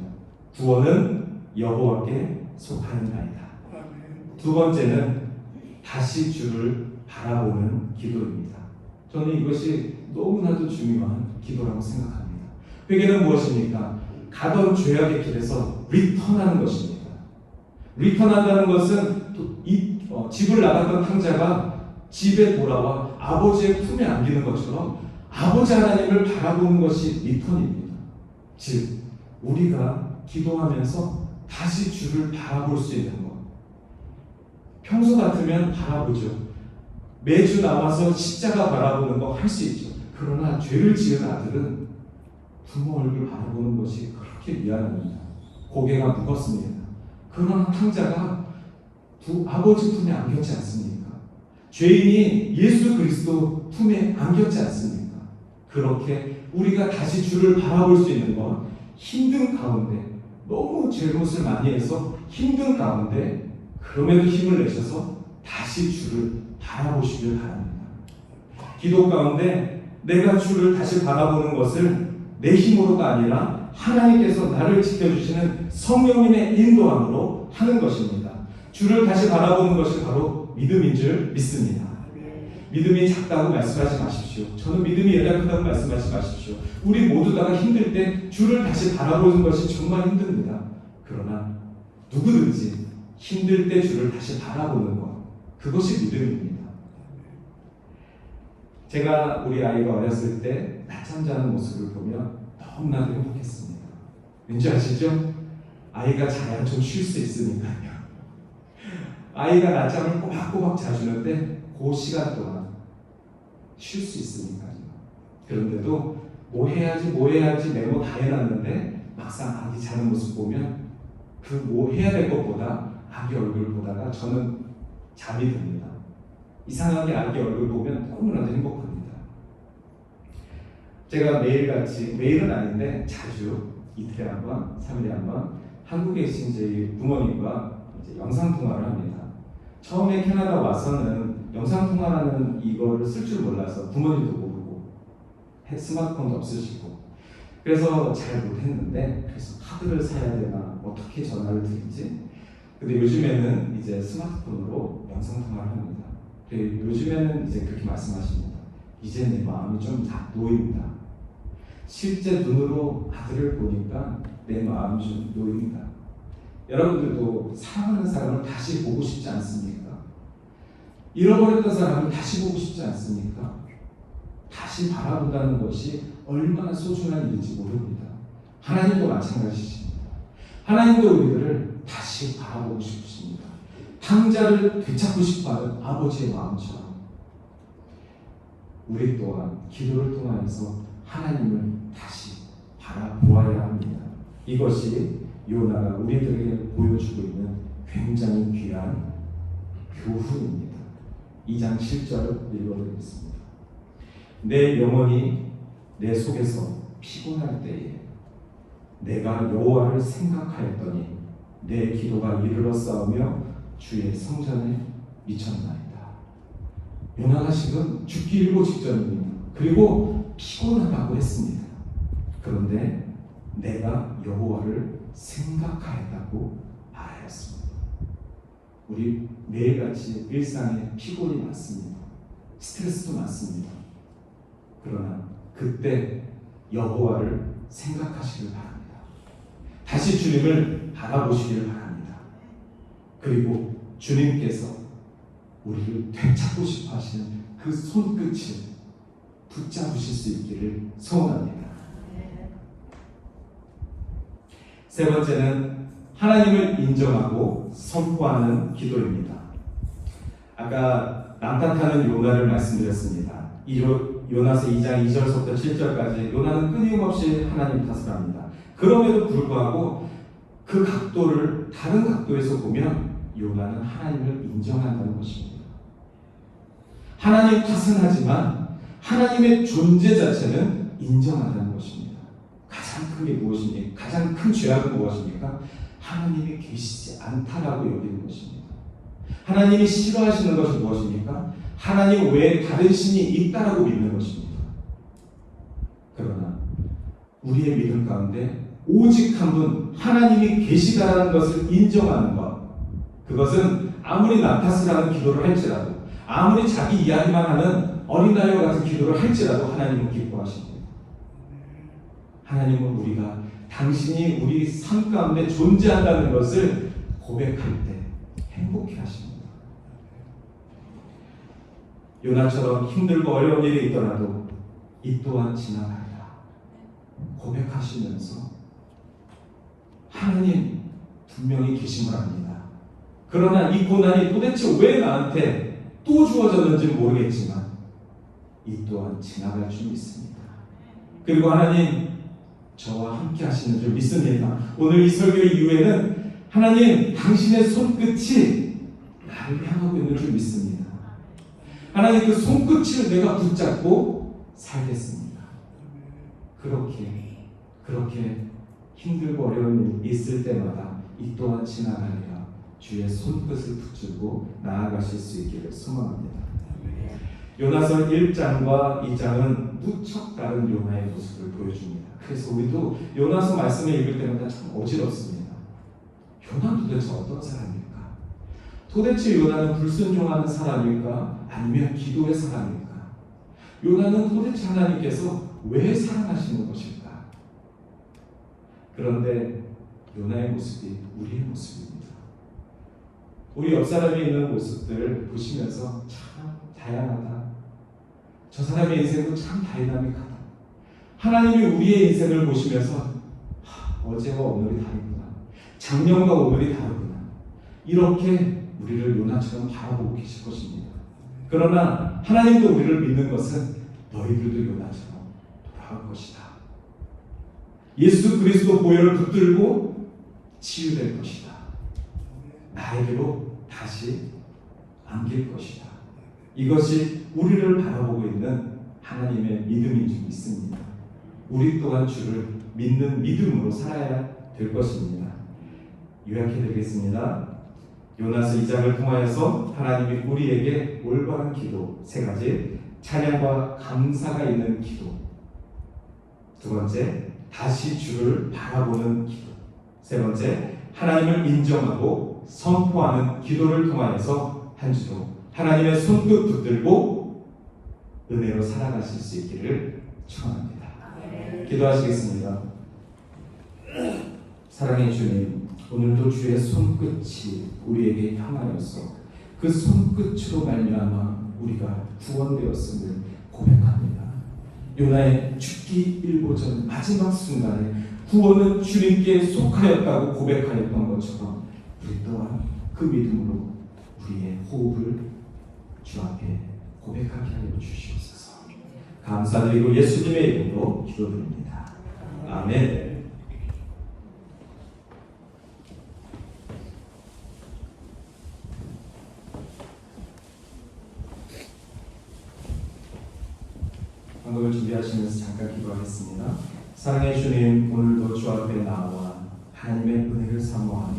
구원은 여호와께 속하는나이다. 두 번째는 다시 주를 바라보는 기도입니다. 저는 이것이 너무나도 중요한 기도라고 생각합니다. 회개는 무엇입니까? 가던 죄악의 길에서 리턴하는 것입니다. 리턴한다는 것은 집을 나갔던 탕자가 집에 돌아와 아버지의 품에 안기는 것처럼 아버지 하나님을 바라보는 것이 리턴입니다. 즉 우리가 기도하면서 다시 주를 바라볼 수 있는 것. 평소 같으면 바라보죠. 매주 나와서 십자가 바라보는 거 할 수 있죠. 그러나 죄를 지은 아들은 부모 얼굴 바라보는 것이 그렇게 미안합니다. 고개가 무겁습니다. 그러나 탕자가 아버지 품에 안겼지 않습니까? 죄인이 예수 그리스도 품에 안겼지 않습니까? 그렇게 우리가 다시 주를 바라볼 수 있는 건 힘든 가운데, 너무 잘못을 많이 해서 힘든 가운데 그럼에도 힘을 내셔서 다시 주를 바라보시길 바랍니다. 기도 가운데 내가 주를 다시 바라보는 것을 내 힘으로가 아니라 하나님께서 나를 지켜주시는 성령님의 인도함으로 하는 것입니다. 주를 다시 바라보는 것이 바로 믿음인 줄 믿습니다. 믿음이 작다고 말씀하지 마십시오. 저는 믿음이 연약하다고 말씀하지 마십시오. 우리 모두 다가 힘들 때 주를 다시 바라보는 것이 정말 힘듭니다. 그러나 누구든지 힘들 때 주를 다시 바라보는 것, 그것이 믿음입니다. 제가 우리 아이가 어렸을 때 낮잠 자는 모습을 보면 너무나도 행복했습니다. 왠지 아시죠? 아이가 자야 좀 쉴 수 있으니까요. 아이가 낮잠을 꼬박꼬박 자주는데 그 시간 동안 쉴 수 있으니까요. 그런데도 뭐 해야지 메모 다 해놨는데 막상 아기 자는 모습 보면 그 뭐 해야 될 것보다 아기 얼굴 보다가 저는 잠이 듭니다. 이상하게 아기 얼굴 보면 너무나도 행복합니다. 제가 매일같이, 매일은 아닌데 자주 이틀에 한 번, 3일에 한 번 한국에 계신 제 부모님과 이제 영상통화를 합니다. 처음에 캐나다 와서는 영상통화라는 이거를 쓸 줄 몰라서 부모님도 모르고 스마트폰도 없으시고 그래서 잘 못했는데 그래서 카드를 사야 되나 어떻게 전화를 드리지? 근데 요즘에는 이제 스마트폰으로 영상통화를 합니다. 요즘에는 이제 그렇게 말씀하십니다. 이제 내 마음이 좀 다 놓입니다. 실제 눈으로 아들을 보니까 내 마음이 좀 놓입니다. 여러분들도 사랑하는 사람을 다시 보고 싶지 않습니까? 잃어버렸던 사람을 다시 보고 싶지 않습니까? 다시 바라본다는 것이 얼마나 소중한 일인지 모릅니다. 하나님도 마찬가지십니다. 하나님도 우리들을 다시 바라보고 싶으십니다. 탕자를 되찾고 싶어하는 아버지의 마음처럼 우리 또한 기도를 통하여서 하나님을 다시 바라보아야 합니다. 이것이 요나가 우리들에게 보여주고 있는 굉장히 귀한 교훈입니다. 2장 7절 읽어드리겠습니다. 내 영혼이 내 속에서 피곤할 때에 내가 여호와를 생각하였더니 내 기도가 이르러 싸우며 주의 성전에 미쳤나이다. 요나가 지금 죽기 일보 직전입니다. 그리고 피곤하다고 했습니다. 그런데 내가 여호와를 생각하였다고 말하였습니다. 우리 매일같이 일상에 피곤이 많습니다. 스트레스도 많습니다. 그러나 그때 여호와를 생각하시길 바랍니다. 다시 주님을 바라보시길 바랍니다. 그리고 주님께서 우리를 되찾고 싶어 하시는 그 손끝을 붙잡으실 수 있기를 소원합니다. 세 번째는 하나님을 인정하고 선포하는 기도입니다. 아까 남탓하는 요나를 말씀드렸습니다. 요나서 2장 2절부터 7절까지 요나는 끊임없이 하나님 탓을 합니다. 그럼에도 불구하고 그 각도를 다른 각도에서 보면 요나는 하나님을 인정한다는 것입니다. 하나님 탓은 하지만 하나님의 존재 자체는 인정한다는 것입니다. 가장 큰 게 무엇입니까? 가장 큰 죄악은 무엇입니까? 하나님이 계시지 않다라고 여기는 것입니다. 하나님이 싫어하시는 것이 무엇입니까? 하나님 외에 다른 신이 있다라고 믿는 것입니다. 그러나 우리의 믿음 가운데 오직 한 분 하나님이 계시다라는 것을 인정하는 것, 그것은 아무리 남 탓을 하는 기도를 할지라도, 아무리 자기 이야기만 하는 어린아이와 같은 기도를 할지라도 하나님은 기뻐하십니다. 하나님은 우리가 당신이 우리 삶 가운데 존재한다는 것을 고백할 때 행복해 하십니다. 요나처럼 힘들고 어려운 일이 있더라도 이 또한 지나가리라 고백하시면서 하나님 분명히 계심을 압니다. 그러나 이 고난이 도대체 왜 나한테 또 주어졌는지 모르겠지만 이 또한 지나갈 줄 믿습니다. 그리고 하나님 저와 함께 하시는 줄 믿습니다. 오늘 이 설교 이후에는 하나님 당신의 손끝이 나를 향하고 있는 줄 믿습니다. 하나님 그 손끝을 내가 붙잡고 살겠습니다. 그렇게 힘들고 어려운 일이 있을 때마다 이 또한 지나가리라 주의 손끝을 붙들고 나아가실 수 있기를 소망합니다. 요나서 1장과 2장은 무척 다른 요나의 모습을 보여줍니다. 그래서 우리도 요나서 말씀을 읽을 때마다 참 어지럽습니다. 요나는 도대체 어떤 사람일까? 도대체 요나는 불순종하는 사람일까? 아니면 기도의 사람일까? 요나는 도대체 하나님께서 왜 사랑하시는 것일까? 그런데 요나의 모습이 우리의 모습입니다. 우리 옆 사람이 있는 모습들을 보시면서 참 다양하다. 저 사람의 인생도 참 다이나믹하다. 하나님이 우리의 인생을 보시면서 어제와 오늘이 다르구나. 작년과 오늘이 다르구나. 이렇게 우리를 요나처럼 바라보고 계실 것입니다. 그러나 하나님도 우리를 믿는 것은 너희들도 요나처럼 돌아올 것이다. 예수 그리스도 보혈을 붙들고 치유될 것이다. 나에게로 다시 안길 것이다. 이것이 우리를 바라보고 있는 하나님의 믿음인 줄 믿습니다. 우리 또한 주를 믿는 믿음으로 살아야 될 것입니다. 요약해드리겠습니다. 요나서 2장을 통하여서 하나님이 우리에게 올바른 기도 3가지, 찬양과 감사가 있는 기도, 2번째 다시 주를 바라보는 기도, 3번째 하나님을 인정하고 선포하는 기도를 통하여서 한 주도 하나님의 손끝 붙들고 은혜로 살아가실 수 있기를 축원합니다. 기도하시겠습니다. 사랑의 주님, 오늘도 주의 손끝이 우리에게 향하여서 그 손끝으로 말미암아 우리가 구원되었음을 고백합니다. 요나의 죽기 일보 전 마지막 순간에 구원은 주님께 속하였다고 고백하였던 것처럼 우리 또한 그 믿음으로 우리의 호흡을 주 앞에 고백하게 하여 주시옵소서. 감사드리고 예수님의 이름으로 기도드립니다. 아멘. 방법을 준비하시면서 잠깐 기도하겠습니다. 사랑의 주님, 오늘도 주 앞에 나와 하나님의 은혜를 사모하며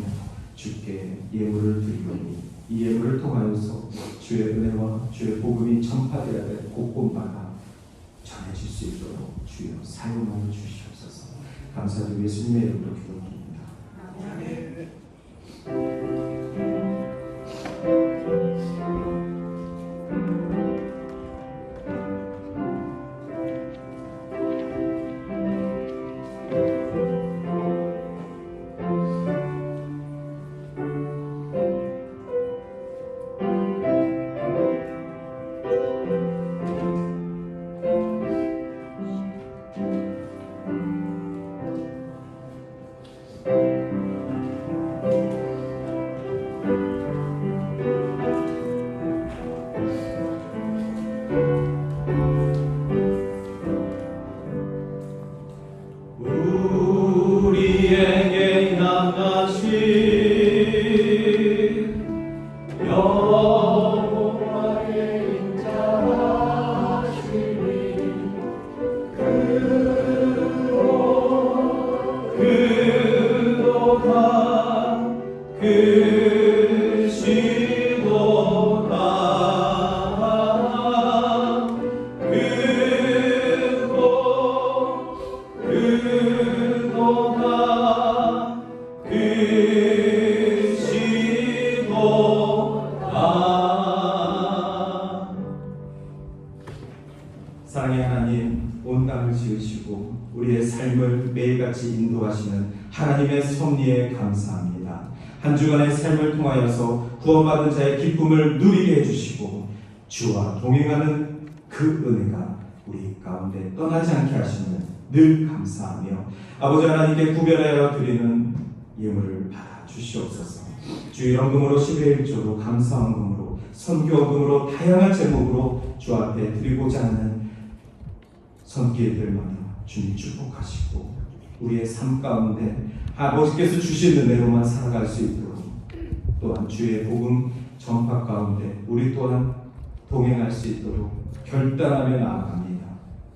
주께 예물을 드리오니 이 예물을 통하여서 주의 은혜와 주의 복음이 전파되어야 될 곳곳마다 전해질 수 있도록 주여 사용하여 주시옵소서. 감사드리고 예수님의 이름으로 기도드립니다. 아멘. 오늘같이 인도하시는 하나님의 섭리에 감사합니다. 한 주간의 삶을 통하여서 구원받은 자의 기쁨을 누리게 해주시고 주와 동행하는 그 은혜가 우리 가운데 떠나지 않게 하시는 늘 감사하며 아버지 하나님께 구별하여 드리는 예물을 받아 주시옵소서. 주 연금으로 10의 1조로 감사헌금으로 선교헌금으로 다양한 제목으로 주 앞에 드리고자 하는 손길들마다 주님 축복하시고 우리의 삶 가운데 아버지께서 주신 은혜로만 살아갈 수 있도록 또한 주의 복음 전파 가운데 우리 또한 동행할 수 있도록 결단하며 나아갑니다.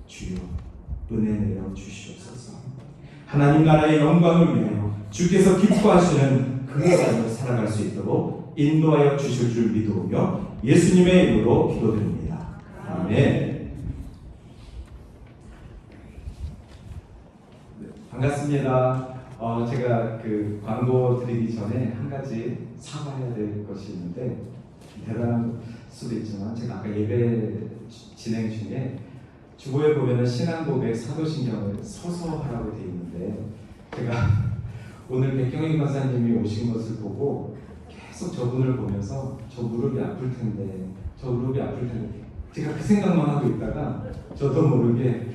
주여 은혜 내려 주시옵소서. 하나님 나라의 영광을 위하여 주께서 기뻐하시는 그 삶을 살아갈 수 있도록 인도하여 주실 줄 믿으며 예수님의 이름으로 기도드립니다. 아멘. 반갑습니다. 제가 그 광고 드리기 전에 한 가지 사과해야 될 것이 있는데 대단한 수도 있지만 제가 아까 예배 진행 중에 주보에 보면은 신앙 고백 사도신경을 서서 하라고 되어 있는데 제가 오늘 백경인 권사님이 오신 것을 보고 계속 저분을 보면서 저 무릎이 아플 텐데 제가 그 생각만 하고 있다가 저도 모르게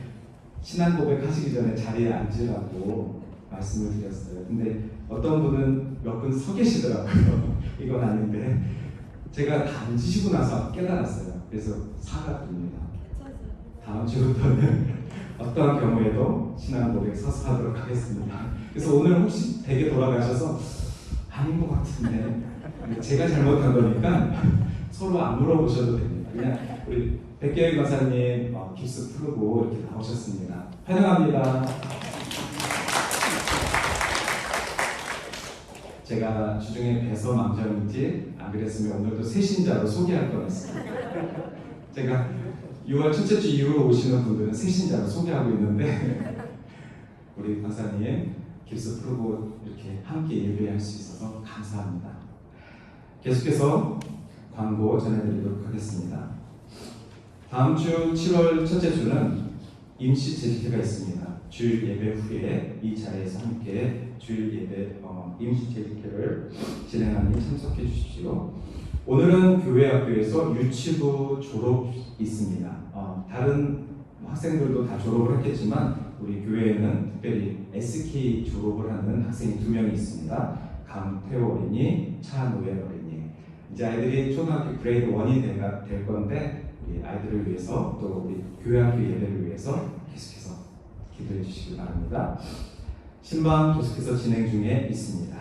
신앙 고백하시기 전에 자리에 앉으라고 말씀을 드렸어요. 근데 어떤 분은 몇 분 서 계시더라고요. 이건 아닌데 제가 다 앉으시고 나서 깨달았어요. 그래서 사과드립니다. 다음 주부터는 어떠한 경우에도 신앙 고백 서서 하도록 하겠습니다. 그래서 오늘 혹시 댁에 돌아가셔서 아닌 것 같은데 제가 잘못한 거니까 서로 안 물어보셔도 됩니다. 그냥 우리 백계일 권사님 깁스 풀고 이렇게 나오셨습니다. 환영합니다. 제가 주중에 뵈서 망정인지 안 그랬으면 오늘도 새신자로 소개할 뻔했습니다. 제가 6월 첫째 주 이후로 오시는 분들은 새신자로 소개하고 있는데 우리 권사님 깁스 풀고 이렇게 함께 예배할 수 있어서 감사합니다. 계속해서 광고 전해드리도록 하겠습니다. 다음 주 7월 첫째 주는 임시 재직회가 있습니다. 주일 예배 후에 이 자리에서 함께 주일 예배 임시 재직회를 진행하니 참석해 주십시오. 오늘은 교회 학교에서 유치부 졸업이 있습니다. 다른 학생들도 다 졸업을 했겠지만 우리 교회에는 특별히 SK 졸업을 하는 학생이 2명이 있습니다. 강태호 어린이, 차노엘 어린이. 이제 아이들이 초등학교 그레이드 1이 될 건데 우리 아이들을 위해서 또 우리 교회 학교 예배를 위해서 계속해서 기도해 주시기 바랍니다. 신방 계속해서 진행 중에 있습니다.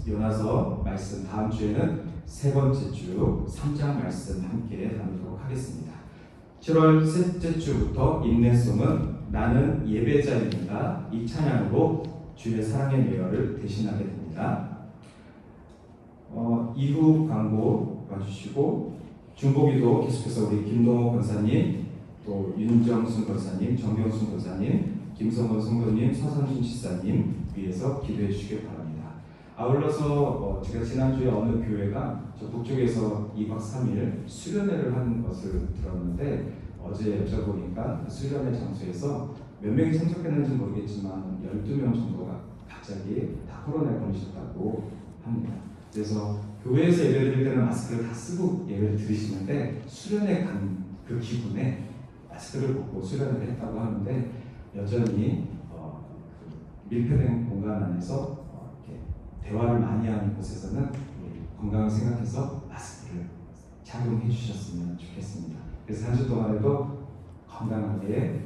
요나서 말씀 다음 주에는 세 번째 주 3장 말씀 함께 나누도록 하겠습니다. 7월 셋째 주부터 인내송은 나는 예배자입니다. 이 찬양으로 주의 사랑의 매열을 대신하게 됩니다. 이후 광고 봐주시고 중보기도 계속해서 우리 김동호 권사님, 또 윤정순 권사님, 정경순 권사님, 김성원 성도님, 서상준 지사님 위해서 기도해 주시기 바랍니다. 아울러서 제가 지난주에 어느 교회가 저 북쪽에서 2박 3일 수련회를 한 것을 들었는데 어제 여쭤보니까 수련회 장소에서 몇 명이 참석했는지 모르겠지만 12명 정도가 갑자기 다 코로나에 걸리셨다고 합니다. 그래서 교회에서 예배 드릴 때는 마스크를 다 쓰고 예배를 드리시는데 수련회 간 그 기분에 마스크를 벗고 수련회를 했다고 하는데 여전히 밀폐된 공간 안에서 이렇게 대화를 많이 하는 곳에서는 우리 건강을 생각해서 마스크를 착용해 주셨으면 좋겠습니다. 그래서 한 주 동안에도 건강하게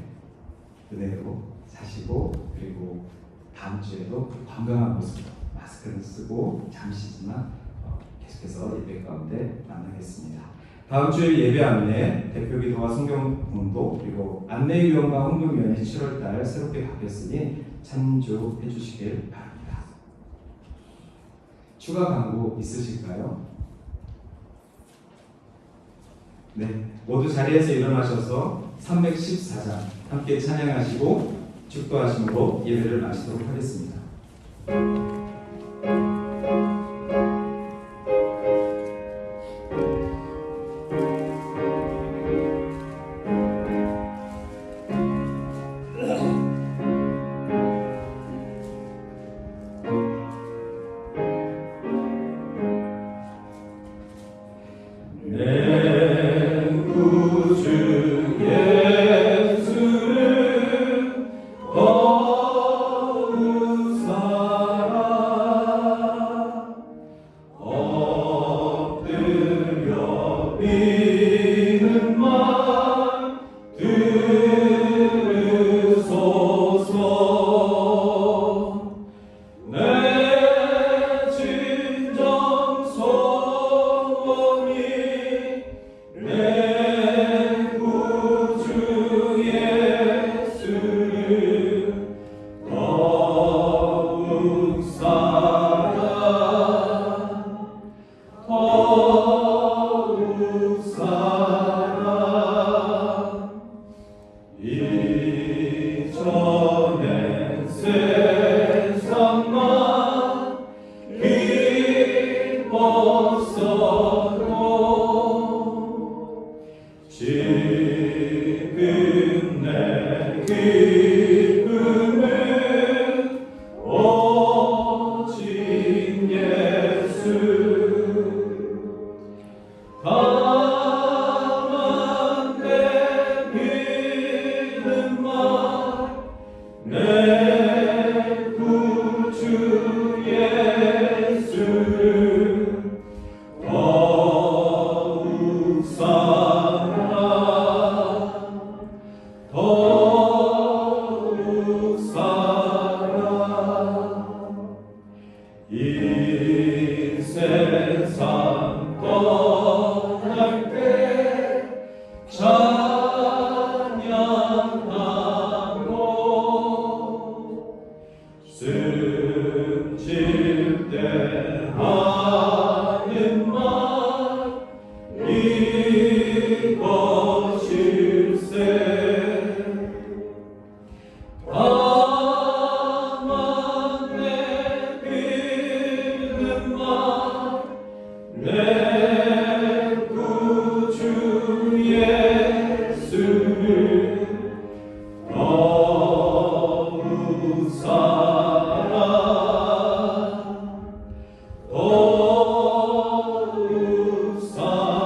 은혜로 사시고 그리고 다음 주에도 건강한 모습으로 마스크를 쓰고 잠시지만 계속해서 예배 가운데 만나겠습니다. 다음 주에 예배 안내, 대표기도와 성경 공부 그리고 안내위원과 헌금위원이 7월달 새롭게 바뀌었으니 참조해 주시길 바랍니다. 추가 광고 있으실까요? 네, 모두 자리에서 일어나셔서 314장 함께 찬양하시고 축도하심으로 예배를 마치도록 하겠습니다. 벗어도 지금 내 기쁨은 오직 예수 다만 내 믿음만 내 구주 예수를 더욱 사랑 더욱 사랑 이 세상 떠날 때 찬양하고 숨질 때 하는 말 이것일세 다만 내 믿음만 내 구주 예수를 더욱 사랑 더욱 사랑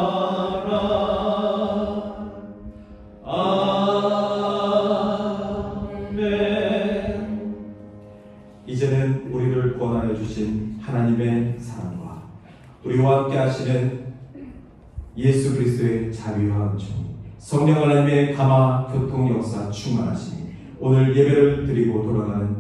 아멘. 이제는 우리를 구원하여 주신 하나님의 사랑과 우리와 함께 하시는 예수 그리스도의 자비와 은총, 성령 하나님의 감화 교통 역사 충만하시니 오늘 예배를 드리고 돌아가는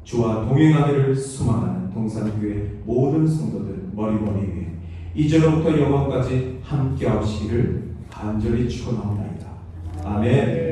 주와 동행하기를 소망하는 동산교회 모든 성도들 머리머리 위에 이제로부터 영원까지 함께 하시기를 간절히 축원하옵나이다. 아멘.